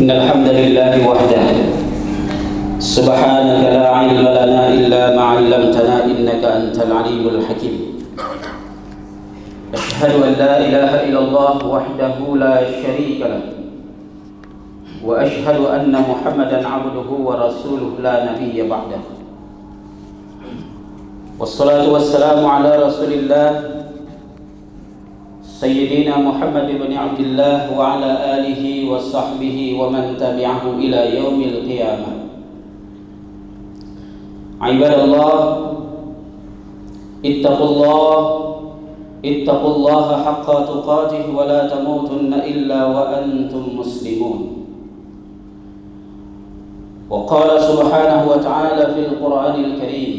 إن الحمد لله وحده سبحانك لا علم لنا إلا ما علمتنا إنك أنت العليم الحكيم. أشهد أن لا إله إلا الله وحده لا شريك له وأشهد أن محمدا عبده ورسوله لا نبي بعده. والصلاة والسلام على رسول الله سيدنا محمد بن عبد الله وعلى آله وصحبه ومن تبعه إلى يوم القيامة. عباد الله اتقوا الله حق تقاته ولا تموتن إلا وأنتم مسلمون. وقال سبحانه وتعالى في القرآن الكريم: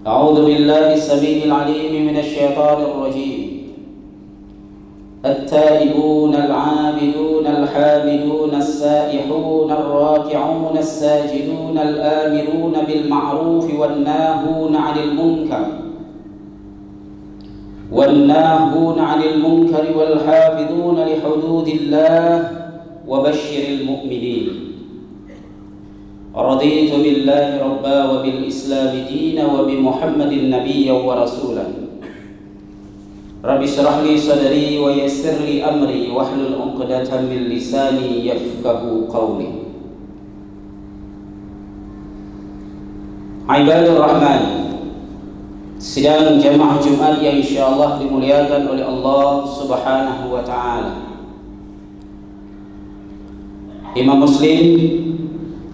أعوذ بالله السميع العليم من الشيطان الرجيم. التائبون العابدون الحامدون السائحون الراكعون الساجدون الآمرون بالمعروف والناهون عن المنكر والحافظون لحدود الله وبشر المؤمنين. رضيت بالله ربا وبالإسلام دينا وبمحمد نبيا ورسولا. رب اشرح لي صدري ويسر لي أمري واحلل عقدة من لساني يفقهوا قولي. Ibadur Rahman, sidang jamaah Jumat yang insyaallah dimuliakan oleh Allah Subhanahu wa taala. Imam Muslim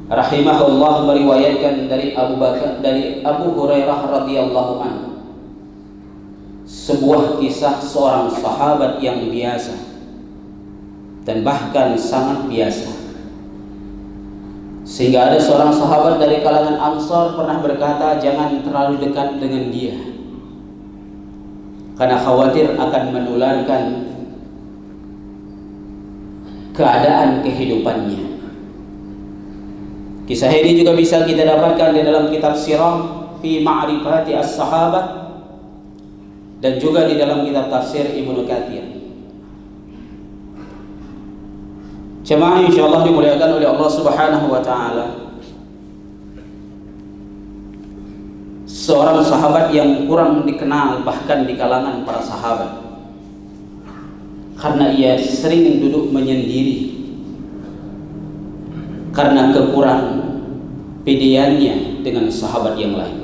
rahimahullah meriwayatkan dari Abu Hurairah radhiyallahu anhu sebuah kisah seorang sahabat yang biasa dan bahkan sangat biasa, sehingga ada seorang sahabat dari kalangan Ansar pernah berkata, jangan terlalu dekat dengan dia karena khawatir akan menularkan keadaan kehidupannya. Kisah ini juga bisa kita dapatkan di dalam kitab Sirah fi Ma'rifati as-Sahabah dan juga di dalam kitab tafsir Ibnu Katsir. Jemaah insyaallah dimuliakan oleh Allah Subhanahu wa taala. Seorang sahabat yang kurang dikenal bahkan di kalangan para sahabat, karena ia sering duduk menyendiri karena kekurang pedeannya dengan sahabat yang lain.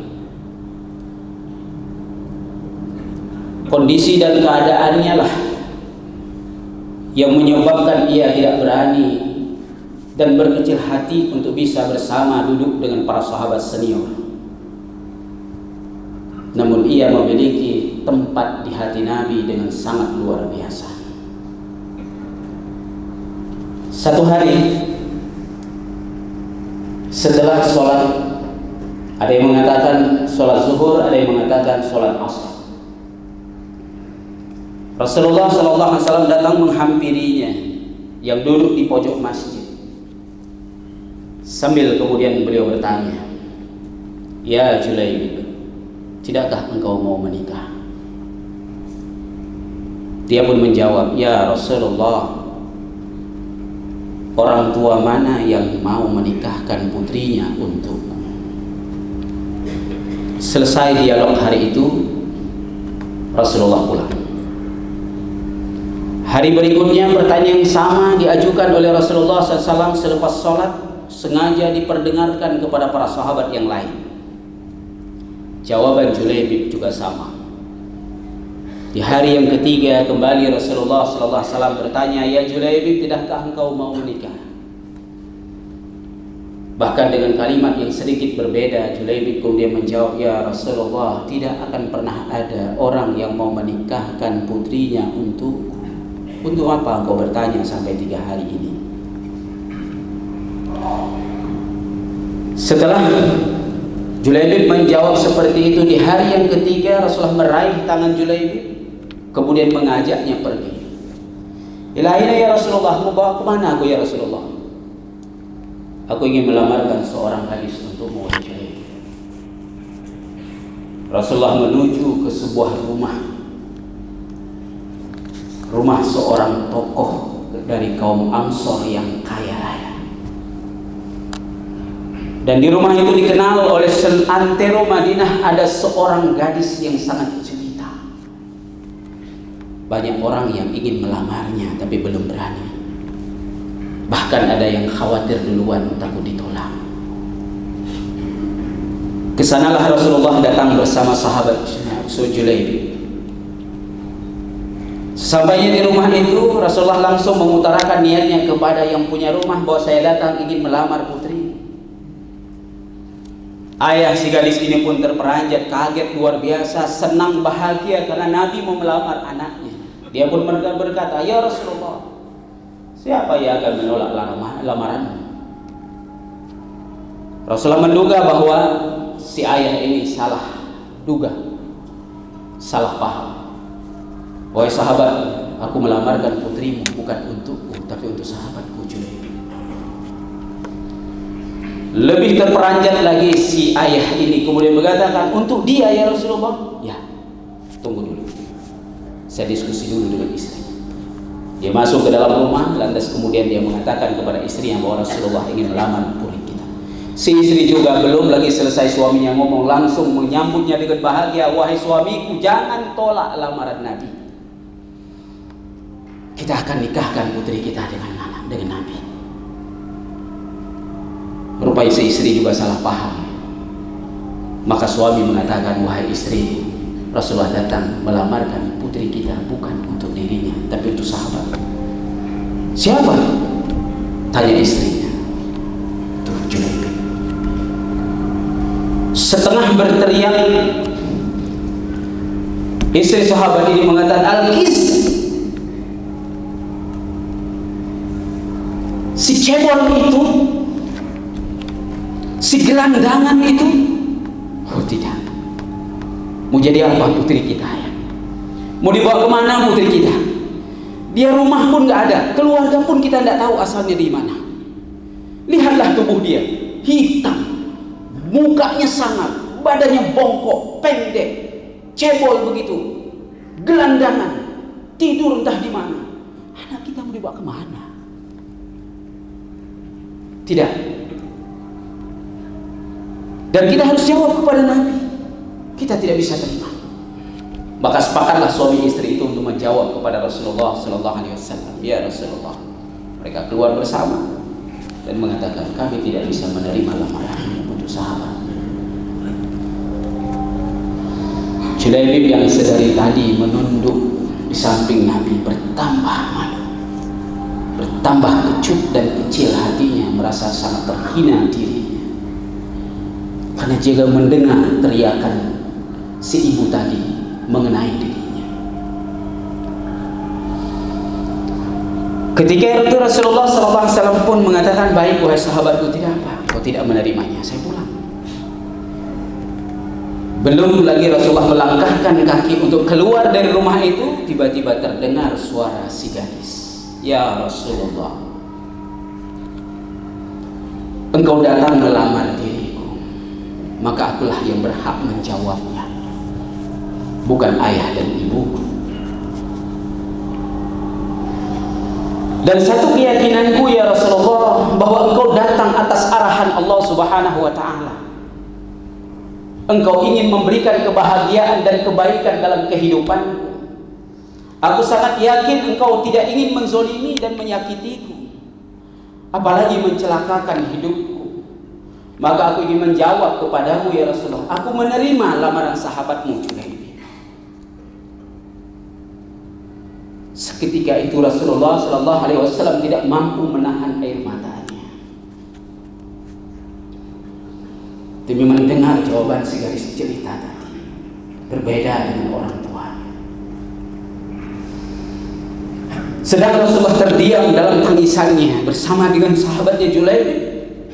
Kondisi dan keadaannya lah yang menyebabkan ia tidak berani dan berkecil hati untuk bisa bersama duduk dengan para sahabat senior. Namun ia memiliki tempat di hati Nabi dengan sangat luar biasa. Satu hari setelah sholat, ada yang mengatakan sholat zuhur, ada yang mengatakan sholat asar, Rasulullah SAW datang menghampirinya yang duduk di pojok masjid, sambil kemudian beliau bertanya, "Ya Julaibib, tidakkah engkau mau menikah?" Dia pun menjawab, "Ya Rasulullah, orang tua mana yang mau menikahkan putrinya untukku?" Selesai dialog hari itu, Rasulullah pulang. Hari berikutnya pertanyaan yang sama diajukan oleh Rasulullah SAW selepas sholat, sengaja diperdengarkan kepada para sahabat yang lain. Jawaban Julaibib juga sama. Di hari yang ketiga kembali Rasulullah SAW bertanya, "Ya Julaibib, tidakkah engkau mau menikah?" Bahkan dengan kalimat yang sedikit berbeda, Julaibib kemudian menjawab, "Ya Rasulullah, tidak akan pernah ada orang yang mau menikahkan putrinya untukku. Untuk apa engkau bertanya sampai 3 hari ini?" Setelah Julaibib menjawab seperti itu, di hari yang ketiga Rasulullah meraih tangan Julaibib, kemudian mengajaknya pergi. "Ilahina ya Rasulullah, mau bawa kemana aku ya Rasulullah?" "Aku ingin melamarkan seorang gadis untukmu wahai Julaibib." Rasulullah menuju ke sebuah rumah seorang tokoh dari kaum Ansor yang kaya raya. Dan di rumah itu dikenal oleh seantero Madinah ada seorang gadis yang sangat jelita. Banyak orang yang ingin melamarnya tapi belum berani. Bahkan ada yang khawatir duluan takut ditolak. Kesanalah Rasulullah datang bersama sahabat Julaibib. Sampainya di rumah itu, Rasulullah langsung mengutarakan niatnya kepada yang punya rumah bahwa saya datang ingin melamar putri. Ayah si gadis ini pun terperanjat, kaget luar biasa, senang bahagia karena Nabi mau melamar anaknya. Dia pun berkata, ya Rasulullah, siapa yang akan menolak lamaranmu? Rasulullah menduga bahwa si ayah ini salah duga, salah paham. Wahai sahabat, aku melamarkan putrimu bukan untukku, tapi untuk sahabatku Julaibib. Lebih terperanjat lagi si ayah ini kemudian mengatakan, untuk dia ya Rasulullah. Ya, tunggu dulu, saya diskusi dulu dengan istrinya. Dia masuk ke dalam rumah, lantas kemudian dia mengatakan kepada istrinya bahwa Rasulullah ingin melamar putri kita. Si istri juga belum lagi selesai suaminya ngomong, langsung menyambutnya dengan bahagia. Wahai suamiku, jangan tolak lamaran Nabi. Kita akan nikahkan putri kita dengan Nabi. Rupanya si istri juga salah paham. Maka suami mengatakan, wahai istri, Rasulullah datang melamarkan putri kita bukan untuk dirinya, tapi untuk sahabat. Siapa? Tanya istrinya. Tuh Julaibib. Setengah berteriak, istri sahabat ini mengatakan, Al-Qis, si cebol itu, si gelandangan itu. Oh tidak, mau jadi apa putri kita ya? Mau dibawa kemana putri kita? Dia rumah pun nggak ada, keluarga pun kita nggak tahu asalnya di mana. Lihatlah tubuh dia, hitam, mukanya sangat, badannya bongkok, pendek, cebol begitu, gelandangan, tidur entah di mana. Anak kita mau dibawa kemana? Tidak. Dan kita harus jawab kepada Nabi. Kita tidak bisa terima. Maka sepakatlah suami istri itu untuk menjawab kepada Rasulullah Sallallahu Alaihi Wasallam. Ya Rasulullah. Mereka keluar bersama dan mengatakan, kami tidak bisa menerima lamaran untuk sahabat. Julaibib yang sedari tadi menunduk di samping Nabi bertambah malu, bertambah kecut dan kecil hatinya, merasa sangat terhina dirinya. Karena jika mendengar teriakan si ibu tadi mengenai dirinya. Ketika itu Rasulullah SAW pun mengatakan, baik wahai sahabatku, tidak apa, kau tidak menerimanya, saya pulang. Belum lagi Rasulullah melangkahkan kaki untuk keluar dari rumah itu, tiba-tiba terdengar suara si gadis. Ya Rasulullah, engkau datang melamar diriku, maka akulah yang berhak menjawabnya, bukan ayah dan ibuku. Dan satu keyakinanku ya Rasulullah, bahwa engkau datang atas arahan Allah Subhanahu wa Ta'ala. Engkau ingin memberikan kebahagiaan dan kebaikan dalam kehidupanku. Aku sangat yakin engkau tidak ingin menzolimi dan menyakitiku, apalagi mencelakakan hidupku. Maka aku ingin menjawab kepadamu ya Rasulullah, aku menerima lamaran sahabatmu Julaibib. Seketika itu Rasulullah Sallallahu Alaihi Wasallam tidak mampu menahan air matanya demi mendengar jawaban si gadis jelita tadi, berbeda dengan orang tua. Sedang Rasulullah terdiam dalam tangisannya bersama dengan sahabatnya Julaibib,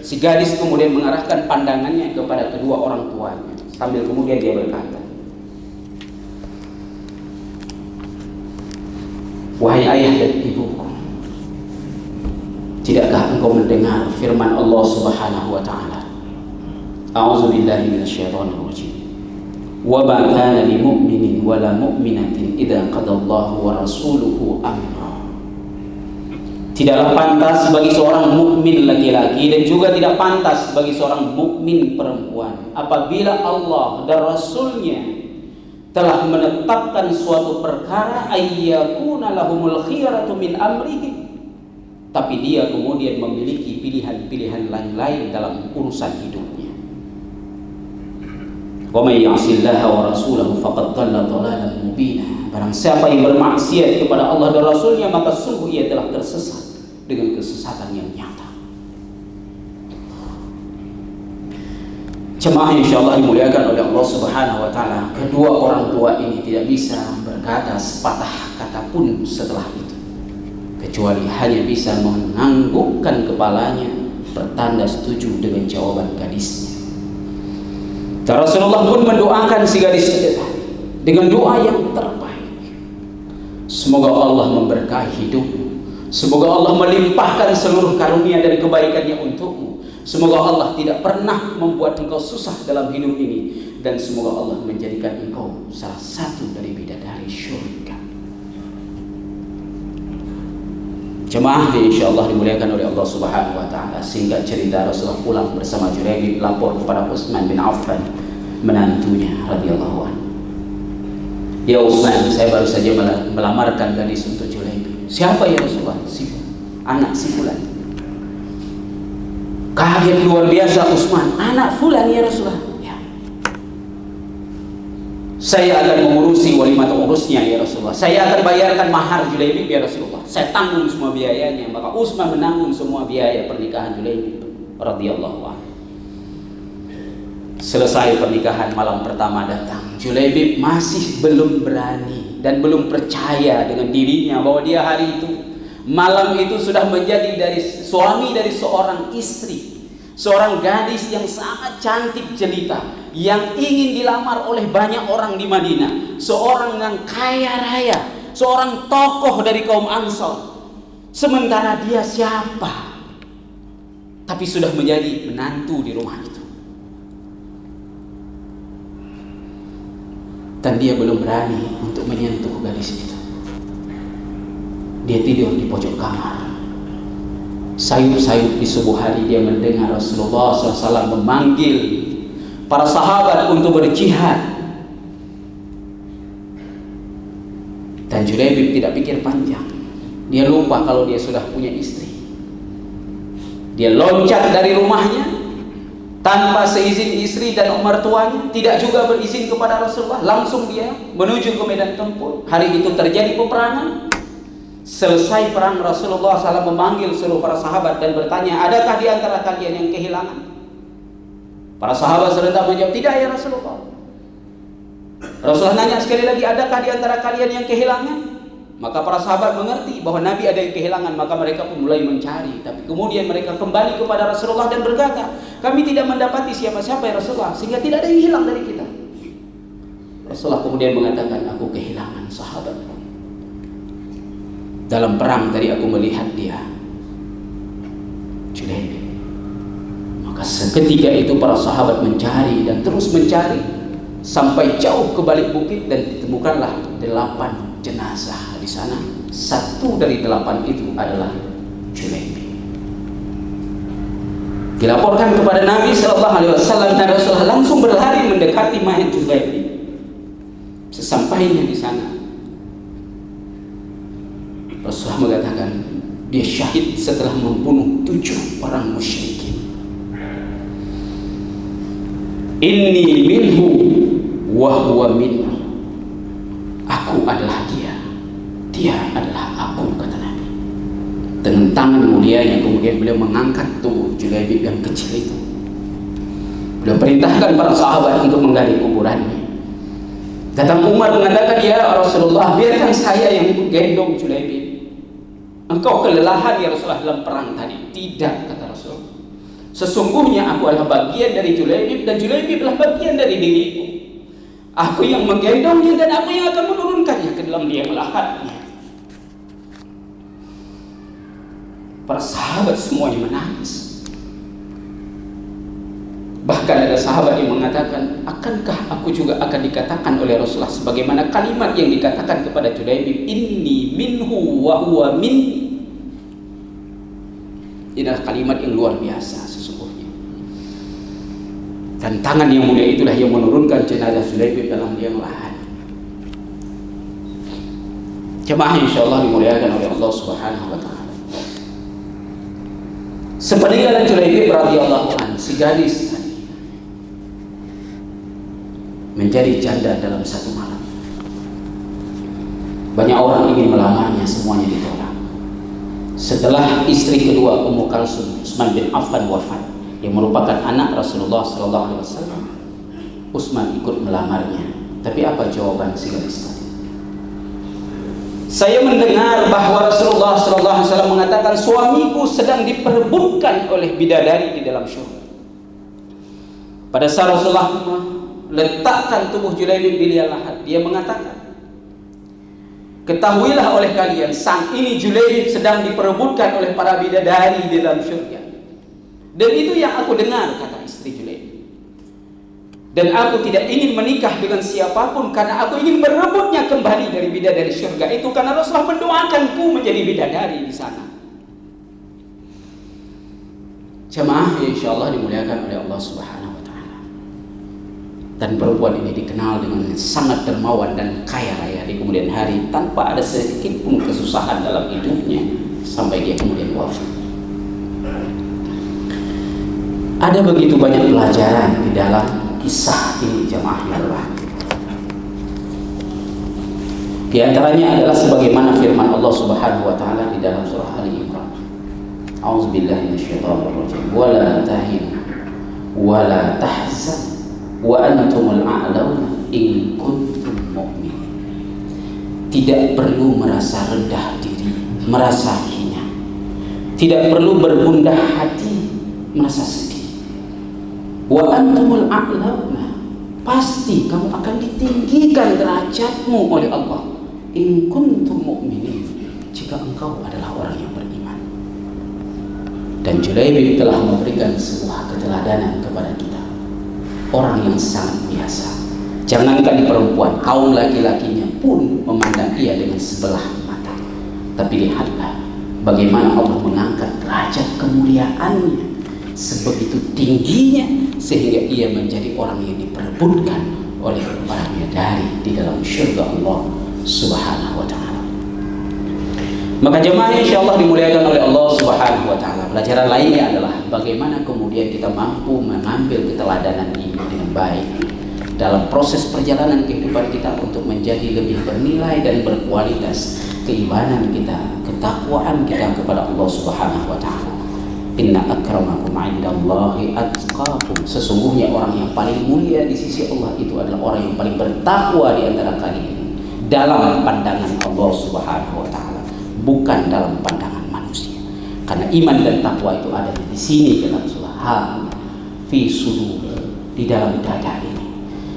si gadis kemudian mengarahkan pandangannya kepada kedua orang tuanya, sambil kemudian dia berkata, wahai ayah dan ibuku, tidakkah engkau mendengar firman Allah Subhanahu wa Ta'ala? A'udzubillahi minasyaitonir rajim. Wa ma kana lil mu'minin wala mu'minatin idza qadallahu wa rasuluhu amra Tidaklah pantas bagi seorang mukmin laki-laki dan juga tidak pantas bagi seorang mukmin perempuan apabila Allah dan Rasulnya telah menetapkan suatu perkara ayyakuna lahumul khiyaratu min amrihim, tapi dia kemudian memiliki pilihan-pilihan lain-lain dalam urusan hidupnya. Wa may ya'sillaha wa rasulahu faqad dhalla dhalalan mubina. Barang siapa yang bermaksiat kepada Allah dan Rasulnya, maka sungguh ia telah tersesat dengan kesesatan yang nyata. Jemaah insyaallah dimuliakan oleh Allah Subhanahu wa taala, kedua orang tua ini tidak bisa berkata sepatah kata pun setelah itu, kecuali hanya bisa menganggukkan kepalanya pertanda setuju dengan jawaban gadisnya. Dan Rasulullah pun mendoakan si gadis itu dengan doa yang terbaik. Semoga Allah memberkahi hidupmu, semoga Allah melimpahkan seluruh karunia dan kebaikannya untukmu, semoga Allah tidak pernah membuat engkau susah dalam hidup ini, dan semoga Allah menjadikan engkau salah satu dari bidadari syurga. Jemaah insyaallah dimuliakan oleh Allah Subhanahu wa taala. Sehingga cerita Rasulullah pulang bersama Julaibib lapor kepada Utsman bin Affan, menantunya radhiyallahu anhu. Ya Utsman, saya baru saja melamarkan gadis untuk Julaibib. Siapa ya Rasulullah? Anak si fulan. Kaget luar biasa Utsman, anak fulan ya Rasulullah. Ya. Saya akan mengurusi walimat urusnya ya Rasulullah. Saya akan bayarkan mahar Julaibib ya Rasulullah. Saya tanggung semua biayanya. Maka Utsman menanggung semua biaya pernikahan Julaibib radhiyallahu anhu. Selesai pernikahan, malam pertama datang. Julaibib masih belum berani dan belum percaya dengan dirinya bahwa dia hari itu, malam itu sudah menjadi dari suami dari seorang istri, seorang gadis yang sangat cantik jelita, yang ingin dilamar oleh banyak orang di Madinah, seorang yang kaya raya, seorang tokoh dari kaum Ansor. Sementara dia siapa? Tapi sudah menjadi menantu di rumah itu. Dan dia belum berani untuk menyentuh gadis itu. Dia tidur di pojok kamar. Sayup-sayup di subuh hari dia mendengar Rasulullah SAW memanggil para sahabat untuk berjihad. Dan Julaibib tidak pikir panjang. Dia lupa kalau dia sudah punya istri. Dia loncat dari rumahnya tanpa seizin istri dan mertuanya, tidak juga berizin kepada Rasulullah. Langsung dia menuju ke medan tempur. Hari itu terjadi peperangan. Selesai perang, Rasulullah SAW memanggil seluruh para sahabat dan bertanya, adakah di antara kalian yang kehilangan? Para sahabat serentak menjawab, tidak ya Rasulullah. Rasulullah nanya sekali lagi, adakah di antara kalian yang kehilangan? Maka para sahabat mengerti bahwa Nabi ada yang kehilangan, maka mereka pun mulai mencari. Tapi kemudian mereka kembali kepada Rasulullah dan berkata, kami tidak mendapati siapa-siapa ya Rasulullah, sehingga tidak ada yang hilang dari kita. Rasulullah kemudian mengatakan, aku kehilangan sahabatku. Dalam perang tadi aku melihat dia, Julaibib. Maka seketika itu para sahabat mencari dan terus mencari sampai jauh ke balik bukit, dan ditemukanlah 8 jenazah di sana. 1 dari 8 itu adalah Julaibib. Dilaporkan kepada Nabi SAW, dan Rasulullah langsung berlari mendekati mayat Julaibib. Sesampainya di sana, Rasulullah mengatakan dia syahid setelah membunuh 7 orang musyrikin. Inni minhu wa huwa minhu. Aku adalah dia, dia adalah aku, kata Nabi. Dengan tangan mulianya kemudian beliau mengangkat tubuh Julaibib yang kecil itu. Beliau perintahkan para sahabat untuk menggali kuburannya. Datang Umar mengatakan, ya Rasulullah, biarkan saya yang gendong Julaibib. Engkau kelelahan ya Rasulullah dalam perang tadi. Tidak, kata Rasulullah. Sesungguhnya aku adalah bagian dari Julaibib, dan Julaibib adalah bagian dari diriku. Aku yang menggendongnya dan aku yang akan menurunkannya ke dalam liang lahatnya. Para sahabat semuanya menangis. Bahkan ada sahabat yang mengatakan, akankah aku juga akan dikatakan oleh Rasulullah sebagaimana kalimat yang dikatakan kepada Julaibib, inni minhu wa huwa minni. Ini adalah kalimat yang luar biasa sesungguhnya. Dan tangan yang mulia itulah yang menurunkan jenazah Julaibib dalam liang lahat. Jemaah insyaallah dimuliakan oleh Allah Subhanahu wa taala. Sepeninggalan Julaibib radhiyallahu anhu, si gadis tadi menjadi janda dalam satu malam. Banyak orang ingin melamarnya, semuanya ditolak. Setelah istri kedua Ummu Kalsum Utsman bin Affan wafat, yang merupakan anak Rasulullah SAW, Utsman ikut melamarnya. Tapi apa jawaban si gadis tadi? Saya mendengar bahwa Rasulullah SAW mengatakan suamiku sedang diperebutkan oleh bidadari di dalam syurga. Pada saat Rasulullah letakkan tubuh Julaibib di liang lahat, dia mengatakan, ketahuilah oleh kalian, sang ini Julaibib sedang diperebutkan oleh para bidadari di dalam syurga. Dan itu yang aku dengar, kata istri Julaibib. Dan aku tidak ingin menikah dengan siapapun karena aku ingin merebutnya kembali dari bidadari syurga itu, karena Rasulullah mendoakanku menjadi bidadari di sana. Jemaah insyaallah dimuliakan oleh Allah Subhanahu wa taala. Dan perempuan ini dikenal dengan sangat dermawan dan kaya raya di kemudian hari, tanpa ada sedikit pun kesusahan dalam hidupnya sampai dia kemudian wafat. Ada begitu banyak pelajaran di dalam kisah ini jemaah yang berbahagia. Di antaranya adalah sebagaimana firman Allah Subhanahu wa taala di dalam surah Ali Imran. A'udzubillahi minasyaitonir rajim. Wa la tahinu wa la tahzan wa antumul a'launa in kuntum mu'minin. Tidak perlu merasa rendah diri, merasa hina. Tidak perlu bergundah hati, merasa sedih. Wa antumul a'launa, pasti kamu akan ditinggikan derajatmu oleh Allah. In kuntum mu'minin, jika engkau adalah orang yang beriman. Dan Julaibib telah memberikan sebuah keteladanan kepada kita, orang yang sangat biasa. Jangankan perempuan, kaum laki-lakinya pun memandang ia dengan sebelah mata. Tapi lihatlah bagaimana Allah mengangkat derajat kemuliaannya sebegitu tingginya, sehingga ia menjadi orang yang diperebutkan oleh para bidadari di dalam syurga Allah Subhanahu wa taala. Maka jemaah insyaallah dimuliakan oleh Allah Subhanahu wa taala. Pelajaran lainnya adalah bagaimana kemudian kita mampu mengambil keteladanan ini dengan baik dalam proses perjalanan kehidupan kita untuk menjadi lebih bernilai dan berkualitas keimanan kita, ketakwaan kita kepada Allah Subhanahu wa taala. Inna akramakum 'indallahi atqakum. Sesungguhnya orang yang paling mulia di sisi Allah itu adalah orang yang paling bertakwa di antara kalian dalam pandangan Allah Subhanahu wa taala, bukan dalam pandangan manusia. Karena iman dan takwa itu ada di sini kata Rasulullah, fi sudur, di dalam dada ini.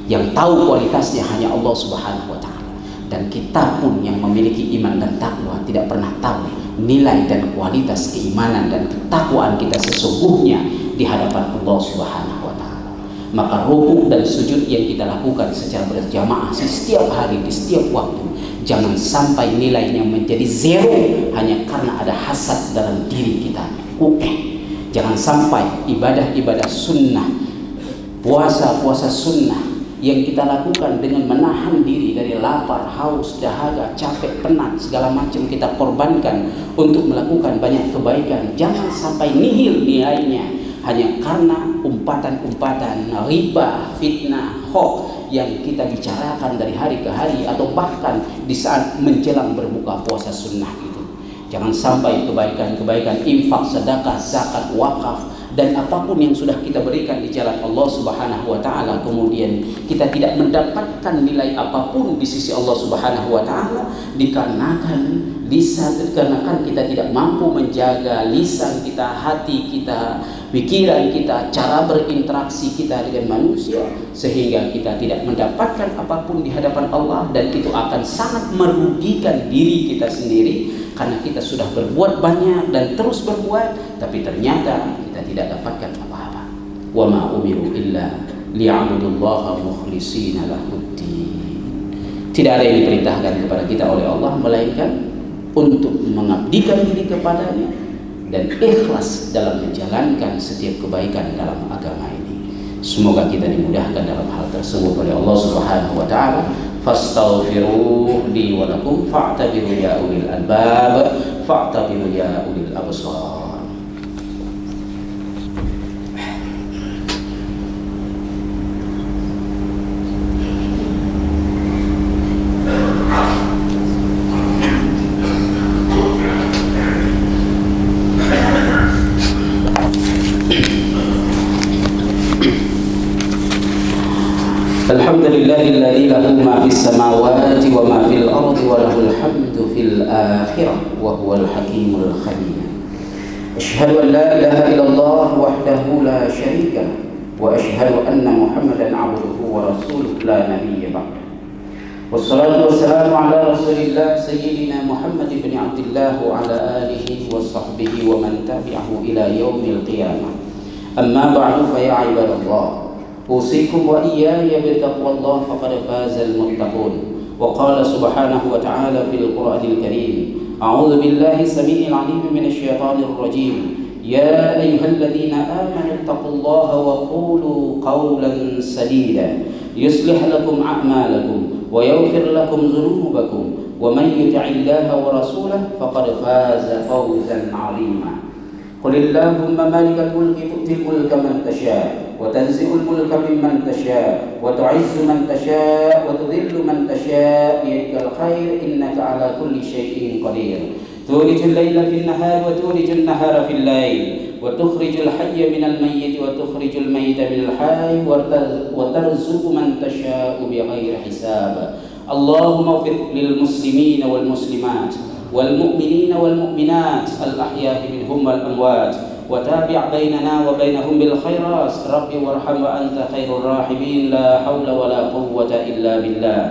Yang tahu kualitasnya hanya Allah Subhanahu wa taala. Dan kita pun yang memiliki iman dan takwa tidak pernah tahu nilai dan kualitas keimanan dan ketakwaan kita sesungguhnya di hadapan Allah Subhanahu wa taala. Maka rukuk dan sujud yang kita lakukan secara berjamaah setiap hari di setiap waktu, jangan sampai nilainya menjadi zero hanya karena ada hasad dalam diri kita. Jangan sampai ibadah-ibadah sunnah, puasa-puasa sunnah yang kita lakukan dengan menahan diri dari lapar, haus, dahaga, capek, penat, segala macam kita korbankan untuk melakukan banyak kebaikan. Jangan sampai nihil nilainya hanya karena umpatan-umpatan riba, fitnah, hoax yang kita bicarakan dari hari ke hari atau bahkan di saat menjelang berbuka puasa sunnah itu. Jangan sampai kebaikan-kebaikan infak, sedekah, zakat, wakaf dan apapun yang sudah kita berikan di jalan Allah Subhanahu wa taala kemudian kita tidak mendapatkan nilai apapun di sisi Allah Subhanahu wa taala dikarenakan kita tidak mampu menjaga lisan kita, hati kita, pikiran kita, cara berinteraksi kita dengan manusia, sehingga kita tidak mendapatkan apapun di hadapan Allah, dan itu akan sangat merugikan diri kita sendiri karena kita sudah berbuat banyak dan terus berbuat tapi ternyata kita tidak dapatkan apa-apa. Wa ma umiru illa liya'budullaha mukhlishina lahuddin. Tidak ada yang diperintahkan kepada kita oleh Allah melainkan untuk mengabdikan diri kepadanya dan ikhlas dalam menjalankan setiap kebaikan dalam agama ini. Semoga kita dimudahkan dalam hal tersebut oleh Allah Subhanahu wa taala. Fastaghfiru li wa lakum fa'tabiru ya ulil albab, fa'tabiru ya ulil absar. Alhamdulillahilladzi lahu ma fis samawati wa ma fil ardi wa lahul hamdu fil akhirah wa huwal hakimul khabir. Asyhadu an la ilaha illallah wahdahu la syarika lahu wa asyhadu anna Muhammadan 'abduhu wa rasuluhu la nabiyya ba'dahu. Wassalatu wassalamu ala Rasulillah sayyidina Muhammad ibn Abdullah wa ala alihi wa sahbihi wa man tabi'ahu ila yaumil qiyamah. Amma ba'du fa ya ibadallah, أوصيكم وإياي بتقوى الله فقد فاز المتقون. وقال سبحانه وتعالى في القرآن الكريم: أعوذ بالله السميع العليم من الشيطان الرجيم. يا أيها الذين آمنوا اتقوا الله وقولوا قولا سديدا يصلح لكم أعمالكم ويغفر لكم ذنوبكم ومن يطع الله ورسوله فقد فاز فوزا عظيما. قل اللهم مالك الملك تؤتي الملك من تشاء وتنزع الملك ممن تشاء وتعز من تشاء وتذل من تشاء بيدك الخير إنك على كل شيء قدير. تولج الليل في النهار وتولج النهار في الليل وتخرج الحي من الميت وتخرج الميت من الحي وترزق من تشاء بغير حساب. اللهم اغفر للمسلمين والمسلمات والمؤمنين والمؤمنات الأحياء منهم والأموات وتابع بيننا وبينهم بالخيرات. ربي وارحم وأنت خير الراحمين. لا حول ولا قوة إلا بالله.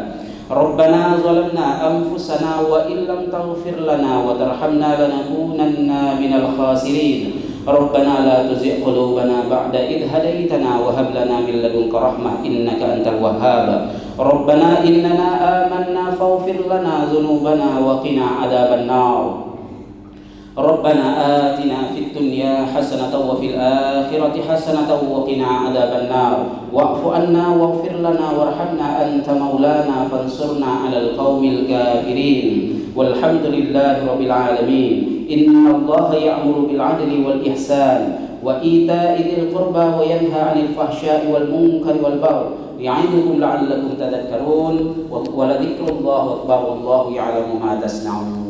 ربنا ظلمنا أنفسنا وإن لم تغفر لنا وترحمنا لنكونن من الخاسرين. ربنا لا تزغ قلوبنا بعد إذ هديتنا وهب لنا من لدنك رحمة إنك أنت الوهاب. ربنا إننا آمنا فاغفر لنا ذنوبنا وقنا عذاب النار. ربنا آتنا في الدنيا حسنة وفي الآخرة حسنة وقنا عذاب النار. واعف عنا واغفر لنا وارحمنا أنت مولانا فانصرنا على القوم الكافرين. والحمد لله رب العالمين. إن الله يأمر بالعدل والإحسان وإيتاء ذي القربى وينهى عن الفحشاء والمنكر والبغي يعظكم لعلكم تذكرون. ولذكر الله أكبر والله يعلم ما تصنعون.